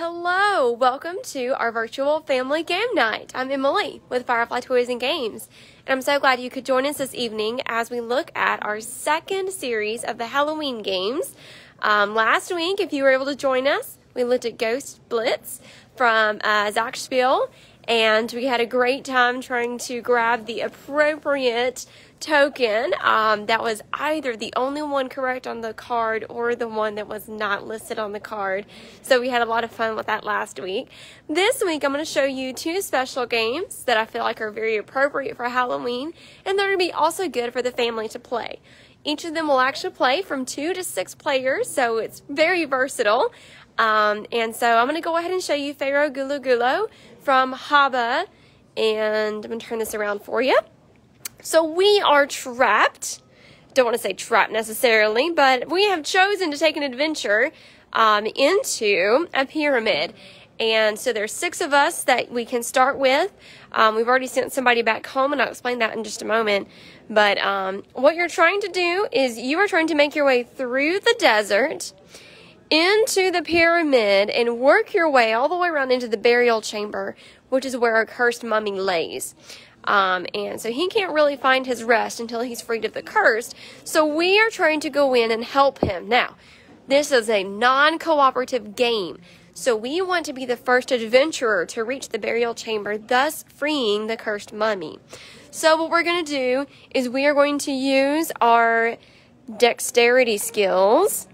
Hello, welcome to our virtual family game night. I'm Emily with Firefly Toys and Games, and I'm so glad you could join us this evening as we look at our second series of the Halloween games. Last week, if you were able to join us, we looked at Ghost Blitz from Zach Spiel, and we had a great time trying to grab the appropriate token that was either the only one correct on the card or the one that was not listed on the card. So we had a lot of fun with that last week. This week I'm going to show you two special games that I feel like are very appropriate for Halloween, and they're going to be also good for the family to play. Each of them will actually play from 2 to 6 players, so it's very versatile. And so I'm going to go ahead and show you Pharaoh Gulo Gulo from Haba, and I'm going to turn this around for you. So we are trapped. Don't want to say trapped necessarily, but we have chosen to take an adventure into a pyramid. And so there's 6 of us that we can start with. We've already sent somebody back home, and I'll explain that in just a moment. But what you're trying to do is you are trying to make your way through the desert into the pyramid and work your way all the way around into the burial chamber, which is where our cursed mummy lays. And so he can't really find his rest until he's freed of the curse. So we are trying to go in and help him. Now, this is a non-cooperative game. So we want to be the first adventurer to reach the burial chamber, thus freeing the cursed mummy. So what we're going to do is we are going to use our dexterity skills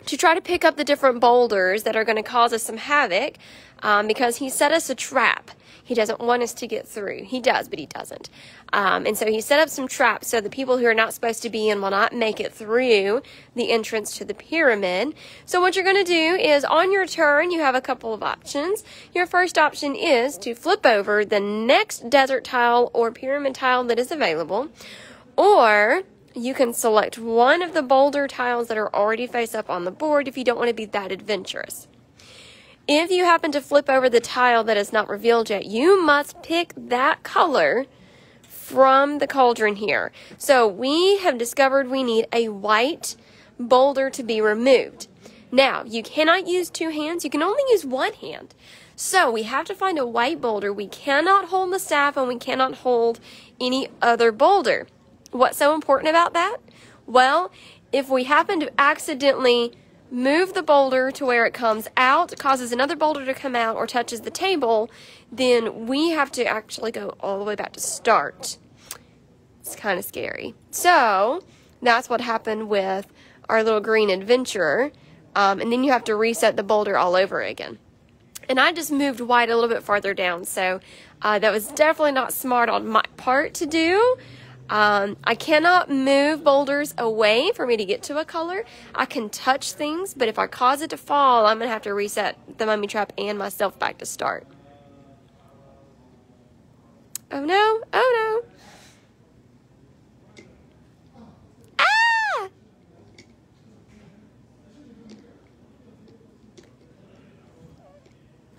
to try to pick up the different boulders that are going to cause us some havoc, because he set us a trap. He doesn't want us to get through. He does, but he doesn't. And so he set up some traps so the people who are not supposed to be in will not make it through the entrance to the pyramid. So what you're going to do is on your turn, you have a couple of options. Your first option is to flip over the next desert tile or pyramid tile that is available, or you can select one of the boulder tiles that are already face up on the board if you don't want to be that adventurous. If you happen to flip over the tile that is not revealed yet, you must pick that color from the cauldron here. So we have discovered we need a white boulder to be removed. Now, you cannot use 2 hands. You can only use 1 hand. So we have to find a white boulder. We cannot hold the staff, and we cannot hold any other boulder. What's so important about that? Well, if we happen to accidentally move the boulder to where it comes out, causes another boulder to come out, or touches the table, then we have to actually go all the way back to start. It's kind of scary. So that's what happened with our little green adventurer. And then you have to reset the boulder all over again. And I just moved white a little bit farther down, so that was definitely not smart on my part to do. I cannot move boulders away for me to get to a color. I can touch things, but if I cause it to fall, I'm going to have to reset the mummy trap and myself back to start. Oh no, oh no. Ah!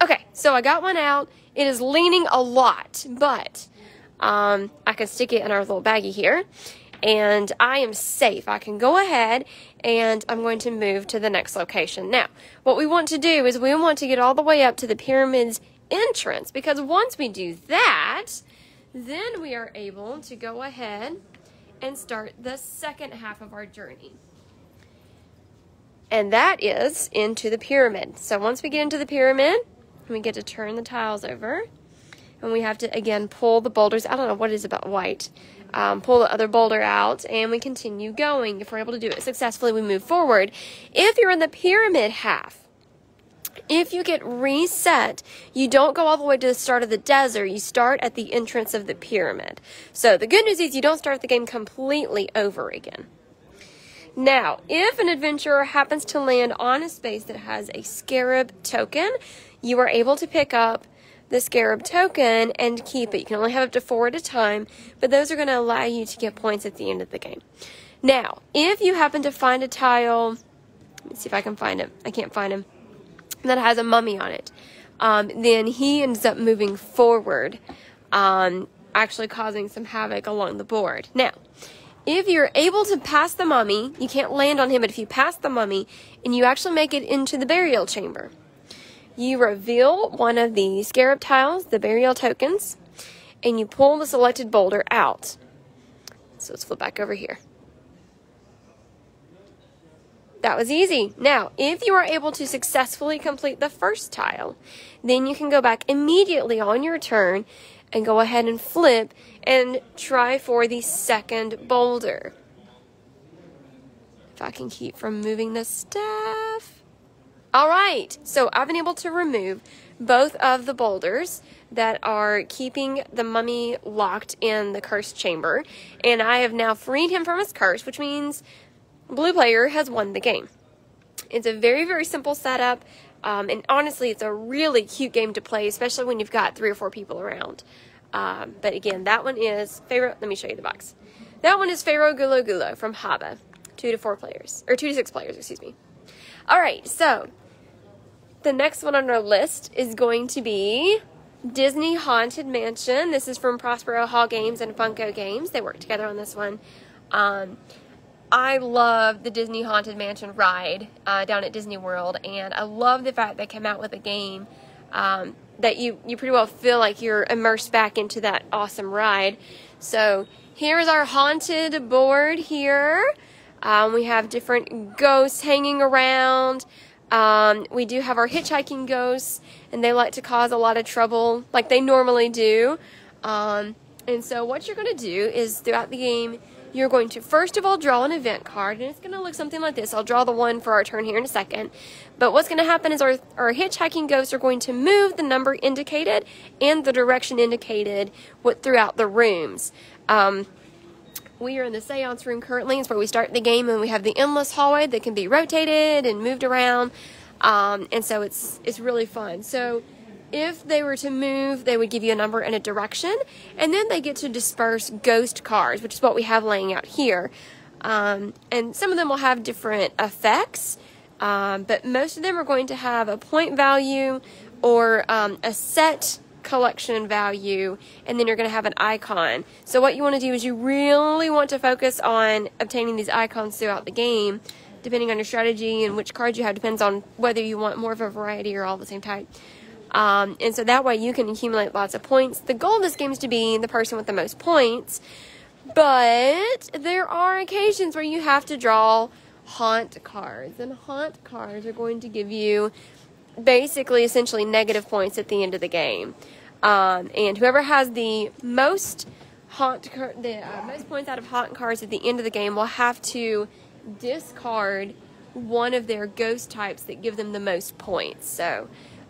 Okay, so I got one out. It is leaning a lot, but I can stick it in our little baggie here, and I am safe. I can go ahead, and I'm going to move to the next location. Now, what we want to do is we want to get all the way up to the pyramid's entrance, because once we do that, then we are able to go ahead and start the second half of our journey. And that is into the pyramid. So once we get into the pyramid, we get to turn the tiles over. And we have to, again, pull the boulders. I don't know what it is about white. Pull the other boulder out, and we continue going. If we're able to do it successfully, we move forward. If you're in the pyramid half, if you get reset, you don't go all the way to the start of the desert. You start at the entrance of the pyramid. So the good news is you don't start the game completely over again. Now, if an adventurer happens to land on a space that has a scarab token, you are able to pick up the scarab token and keep it. You can only have up to 4 at a time, but those are going to allow you to get points at the end of the game. Now, if you happen to find a tile, let me see if I can find him. I can't find him. That has a mummy on it. Then he ends up moving forward, actually causing some havoc along the board. Now, if you're able to pass the mummy, you can't land on him, but if you pass the mummy and you actually make it into the burial chamber, you reveal one of the scarab tiles, the burial tokens, and you pull the selected boulder out. So let's flip back over here. That was easy. Now, if you are able to successfully complete the first tile, then you can go back immediately on your turn and go ahead and flip and try for the second boulder. If I can keep from moving the staff. All right, so I've been able to remove both of the boulders that are keeping the mummy locked in the cursed chamber, and I have now freed him from his curse, which means blue player has won the game. It's a very, very simple setup, and honestly, it's a really cute game to play, especially when you've got 3 or 4 people around. But again, that one is Pharaoh. Let me show you the box. That one is Pharaoh Gulo Gulo from Haba. 2 to 4 players, or 2 to 6 players, excuse me. All right, so the next one on our list is going to be Disney Haunted Mansion. This is from Prospero Hall Games and Funko Games. They work together on this one. I love the Disney Haunted Mansion ride down at Disney World, and I love the fact they came out with a game that you pretty well feel like you're immersed back into that awesome ride. So here's our haunted board here. We have different ghosts hanging around. We do have our hitchhiking ghosts, and they like to cause a lot of trouble like they normally do. And so what you're going to do is throughout the game, you're going to first of all draw an event card, and it's going to look something like this. I'll draw the one for our turn here in a second. But what's going to happen is our hitchhiking ghosts are going to move the number indicated and the direction indicated throughout the rooms. We are in the seance room currently. It's where we start the game, and we have the endless hallway that can be rotated and moved around. And so it's really fun. So if they were to move, they would give you a number and a direction, and then they get to disperse ghost cards, which is what we have laying out here. And some of them will have different effects, but most of them are going to have a point value or a set collection value, and then you're going to have an icon. So what you want to do is you really want to focus on obtaining these icons throughout the game, depending on your strategy and which cards you have. Depends on whether you want more of a variety or all the same type. And so that way you can accumulate lots of points. The goal of this game is to be the person with the most points, but there are occasions where you have to draw haunt cards, and haunt cards are going to give you basically essentially negative points at the end of the game. And whoever has the most most points out of haunt cards at the end of the game will have to discard one of their ghost types that give them the most points. So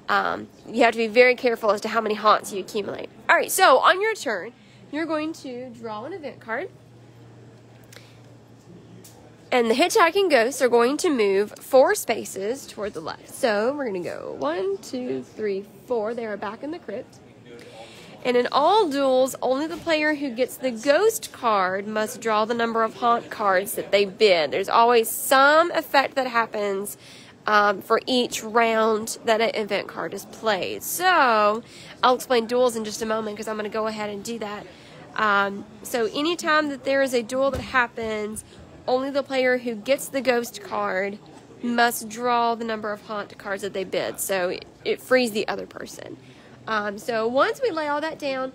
you have to be very careful as to how many haunts you accumulate. Alright, so on your turn, you're going to draw an event card. And the hitchhiking ghosts are going to move 4 spaces toward the left. So we're going to go 1, 2, 3, 4. They are back in the crypt. And in all duels, only the player who gets the ghost card must draw the number of haunt cards that they bid. There's always some effect that happens for each round that an event card is played. So I'll explain duels in just a moment because I'm going to go ahead and do that. So anytime that there is a duel that happens, only the player who gets the ghost card must draw the number of haunt cards that they bid. So it frees the other person. So once we lay all that down,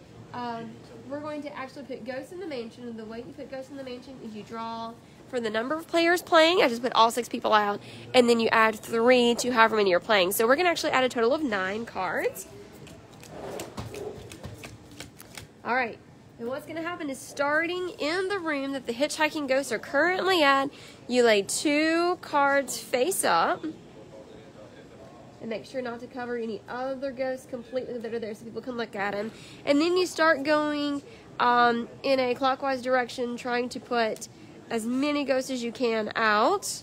we're going to actually put ghosts in the mansion. And the way you put ghosts in the mansion is you draw for the number of players playing. I just put all 6 people out, and then you add 3 to however many you're playing. So we're going to actually add a total of 9 cards. All right. And what's going to happen is starting in the room that the hitchhiking ghosts are currently at, you lay 2 cards face up. And make sure not to cover any other ghosts completely that are there so people can look at them. And then you start going in a clockwise direction, trying to put as many ghosts as you can out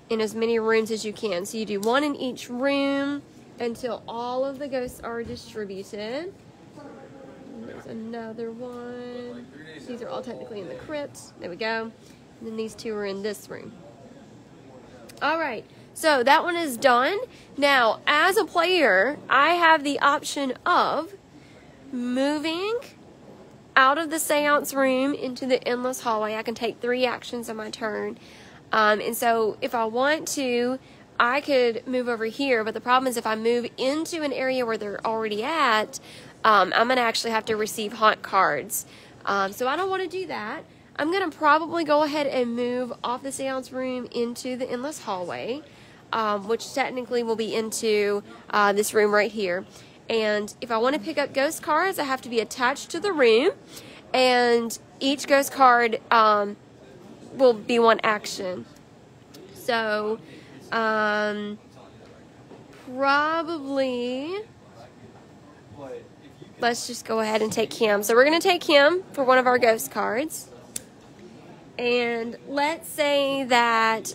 in as many rooms as you can. So you do 1 in each room until all of the ghosts are distributed. And there's another one. These are all technically in the crypt. There we go. And then these 2 are in this room. All right. So that one is done. Now, as a player, I have the option of moving out of the seance room into the endless hallway. I can take 3 actions on my turn. And so if I want to, I could move over here, but the problem is if I move into an area where they're already at, I'm going to actually have to receive haunt cards. So I don't want to do that. I'm going to probably go ahead and move off the seance room into the endless hallway, which technically will be into this room right here. And if I want to pick up ghost cards, I have to be attached to the room, and each ghost card will be one action. So, probably, let's just go ahead and take him. So we're going to take him for one of our ghost cards. And let's say that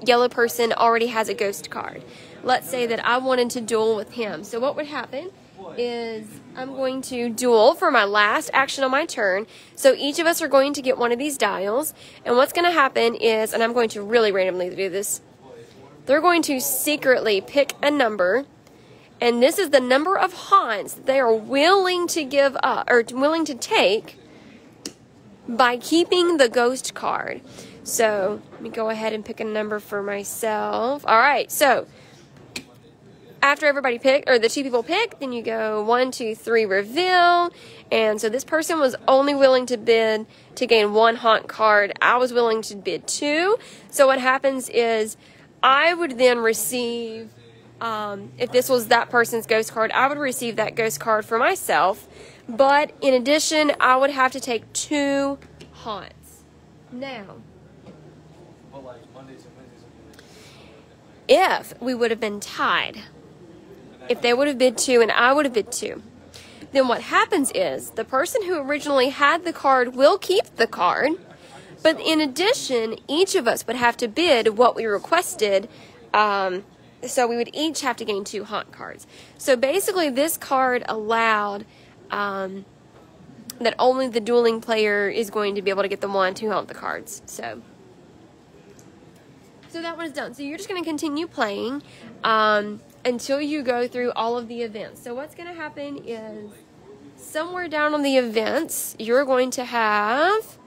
yellow person already has a ghost card. Let's say that I wanted to duel with him. So what would happen is I'm going to duel for my last action on my turn. So each of us are going to get one of these dials. And what's going to happen is, and I'm going to really randomly do this, they're going to secretly pick a number. And this is the number of haunts they are willing to give up, or willing to take, by keeping the ghost card. So let me go ahead and pick a number for myself. All right, so after everybody pick, or the two people pick, then you go 1, 2, 3, reveal. And so this person was only willing to bid to gain 1 haunt card. I was willing to bid 2. So what happens is I would then receive, if this was that person's ghost card, I would receive that ghost card for myself. But in addition, I would have to take 2 haunts. Now, if we would have been tied, if they would have bid 2 and I would have bid 2, then what happens is the person who originally had the card will keep the card, but in addition, each of us would have to bid what we requested, so we would each have to gain 2 haunt cards. So basically this card allowed that only the dueling player is going to be able to get the 1 to haunt the cards. So that one is done. So you're just going to continue playing until you go through all of the events. So what's going to happen is somewhere down on the events, you're going to have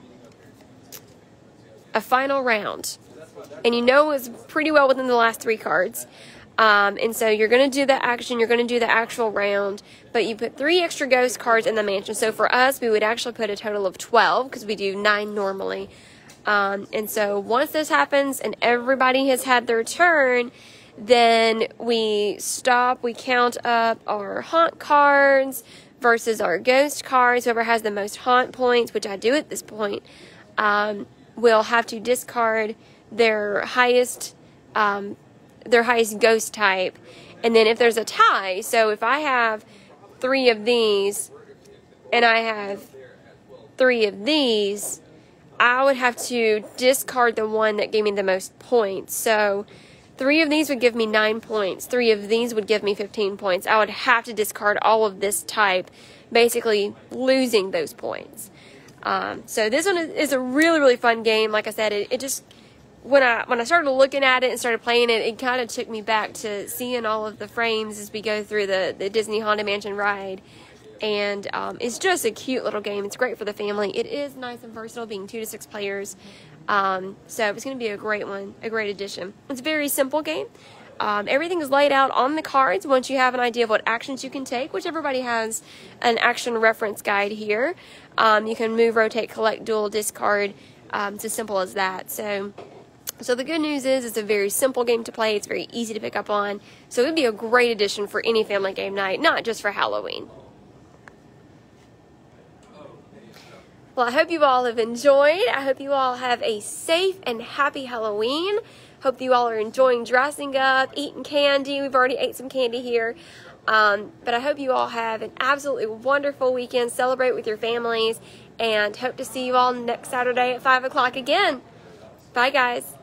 a final round. And you know it's pretty well within the last 3 cards. And so you're going to do the action, you're going to do the actual round, but you put 3 extra ghost cards in the mansion. So for us, we would actually put a total of 12 because we do 9 normally. And so once this happens and everybody has had their turn, then we stop, we count up our haunt cards versus our ghost cards. Whoever has the most haunt points, which I do at this point, will have to discard their highest ghost type. And then if there's a tie, so if I have 3 of these and I have 3 of these, I would have to discard the one that gave me the most points. So 3 of these would give me 9 points. 3 of these would give me 15 points. I would have to discard all of this type, basically losing those points. So this one is a really, really fun game. Like I said, it just, when I started looking at it and started playing it, it kind of took me back to seeing all of the frames as we go through the Disney Haunted Mansion ride. And it's just a cute little game. It's great for the family. It is nice and versatile, being 2 to 6 players. So it's going to be a great one, a great addition. It's a very simple game. Everything is laid out on the cards once you have an idea of what actions you can take, which everybody has an action reference guide here. You can move, rotate, collect, duel, discard. It's as simple as that. So the good news is it's a very simple game to play. It's very easy to pick up on. So it would be a great addition for any family game night, not just for Halloween. Well, I hope you all have enjoyed. I hope you all have a safe and happy Halloween. Hope you all are enjoying dressing up, eating candy. We've already ate some candy here. But I hope you all have an absolutely wonderful weekend. Celebrate with your families. And hope to see you all next Saturday at 5 o'clock again. Bye, guys.